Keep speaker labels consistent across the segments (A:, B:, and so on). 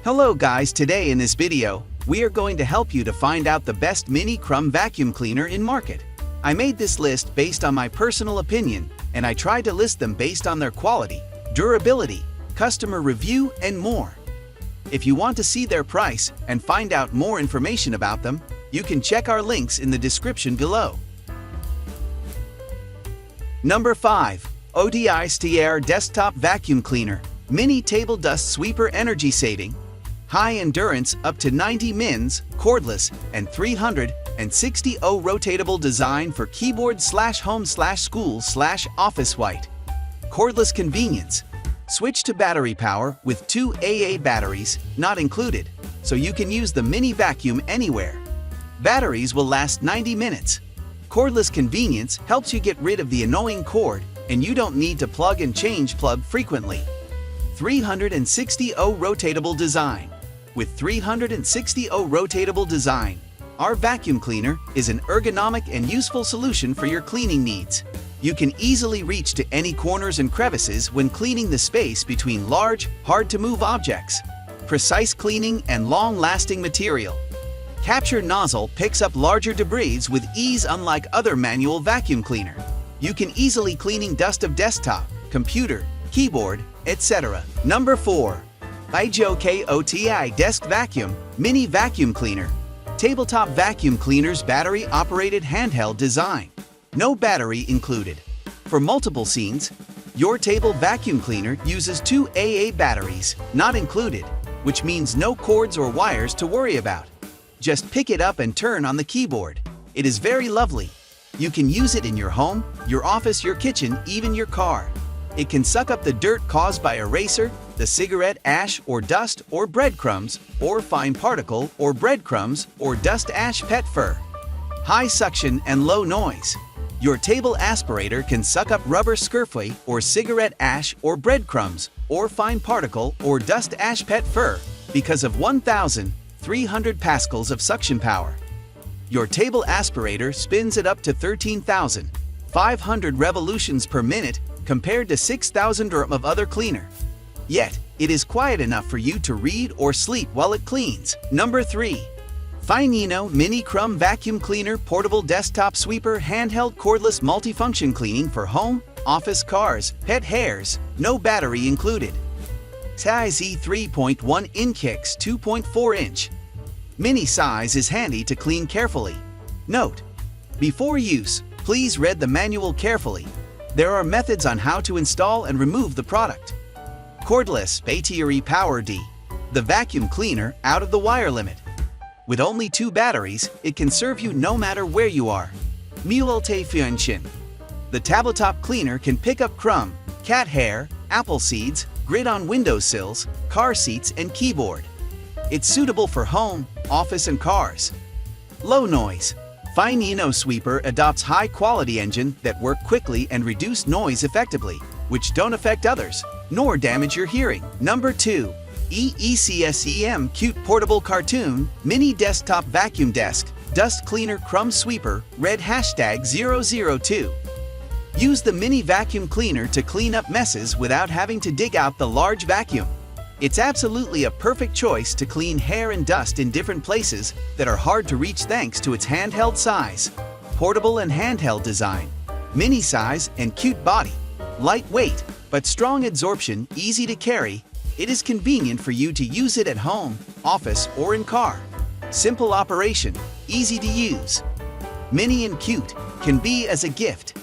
A: Hello guys, today in this video, we are going to help you to find out the best mini Crumb vacuum cleaner in market. I made this list based on my personal opinion, and I tried to list them based on their quality, durability, customer review, and more. If you want to see their price and find out more information about them, you can check our links in the description below. Number 5. ODI Stier Desktop Vacuum Cleaner. Mini Table Dust Sweeper Energy Saving. High endurance up to 90 mins, cordless, and 360 O rotatable design for keyboard/home/school/office white. Cordless convenience. Switch to battery power with 2 AA batteries, not included, so you can use the mini vacuum anywhere. Batteries will last 90 minutes. Cordless convenience helps you get rid of the annoying cord, and you don't need to plug and change plug frequently. 360 O rotatable design. With 360 O rotatable design, our vacuum cleaner is an ergonomic and useful solution for your cleaning needs. You can easily reach to any corners and crevices when cleaning the space between large, hard-to-move objects. Precise cleaning and long-lasting material. Capture nozzle picks up larger debris with ease, unlike other manual vacuum cleaner. You can easily cleaning dust of desktop, computer, keyboard, etc. Number 4. IJOKOTI Desk Vacuum Mini Vacuum Cleaner. Tabletop vacuum cleaner's battery-operated handheld design. No battery included. For multiple scenes, your table vacuum cleaner uses 2 AA batteries, not included, which means no cords or wires to worry about. Just pick it up and turn on the keyboard. It is very lovely. You can use it in your home, your office, your kitchen, even your car. It can suck up the dirt caused by eraser, the cigarette ash or dust or breadcrumbs, or fine particle or breadcrumbs or dust ash pet fur. High suction and low noise. Your table aspirator can suck up rubber scurfy or cigarette ash or breadcrumbs or fine particle or dust ash pet fur because of 1,300 pascals of suction power. Your table aspirator spins it up to 13,500 revolutions per minute compared to 6,000 of other cleaner. Yet, it is quiet enough for you to read or sleep while it cleans. Number 3. Finino Mini Crumb Vacuum Cleaner Portable Desktop Sweeper Handheld Cordless Multifunction Cleaning for Home, Office, Cars, Pet Hairs, no battery included. Size 3.1 in kicks 2.4 inch. Mini size is handy to clean carefully. Note: before use, please read the manual carefully. There are methods on how to install and remove the product. Cordless Battery Power D. The vacuum cleaner out of the wire limit. With only 2 batteries, it can serve you no matter where you are. Multifunction. The tabletop cleaner can pick up crumb, cat hair, apple seeds, grit on windowsills, car seats, and keyboard. It's suitable for home, office, and cars. Low noise. Finino Sweeper adopts high-quality engine that work quickly and reduce noise effectively, which don't affect others, nor damage your hearing. Number 2. ECSEM Cute Portable Cartoon Mini Desktop Vacuum Desk Dust Cleaner Crumb Sweeper Red #002. Use the mini vacuum cleaner to clean up messes without having to dig out the large vacuum. It's absolutely a perfect choice to clean hair and dust in different places that are hard to reach thanks to its handheld size. Portable and handheld design. Mini size and cute body. Lightweight, but strong absorption, easy to carry. It is convenient for you to use it at home, office, or in car. Simple operation, easy to use. Mini and cute, can be as a gift.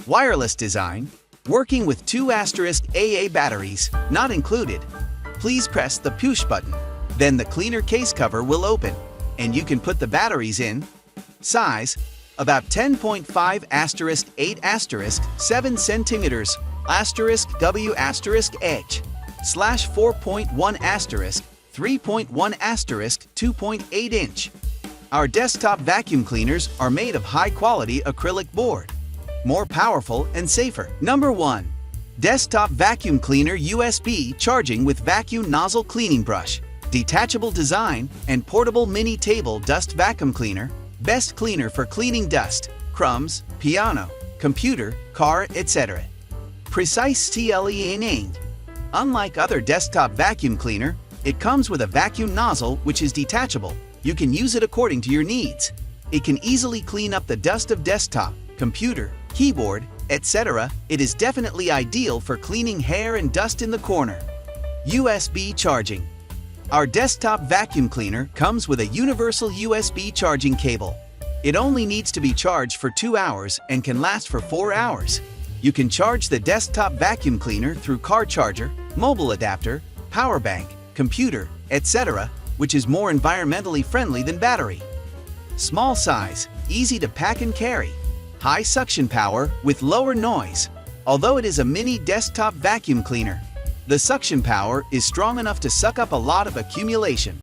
A: Wireless design, working with 2 AA batteries, not included. Please press the push button. Then the cleaner case cover will open, and you can put the batteries in. Size, about 10.5 *8 *7 centimeters *W *H /4.1 3.1 2.8 inch. Our desktop vacuum cleaners are made of high-quality acrylic board. More powerful and safer. Number 1. Desktop Vacuum Cleaner USB Charging with Vacuum Nozzle Cleaning Brush. Detachable design and portable mini table dust vacuum cleaner. Best cleaner for cleaning dust, crumbs, piano, computer, car, etc. Precise cleaning. Unlike other desktop vacuum cleaner, It comes with a vacuum nozzle which is detachable. You can use it according to your needs. It can easily clean up the dust of desktop, computer, keyboard, etc. It is definitely ideal for cleaning hair and dust in the corner. USB charging. Our desktop vacuum cleaner comes with a universal USB charging cable. It only needs to be charged for 2 hours and can last for 4 hours. You can charge the desktop vacuum cleaner through car charger, mobile adapter, power bank, computer, etc., which is more environmentally friendly than battery. Small size, easy to pack and carry. High suction power with lower noise. Although it is a mini desktop vacuum cleaner, the suction power is strong enough to suck up a lot of accumulation.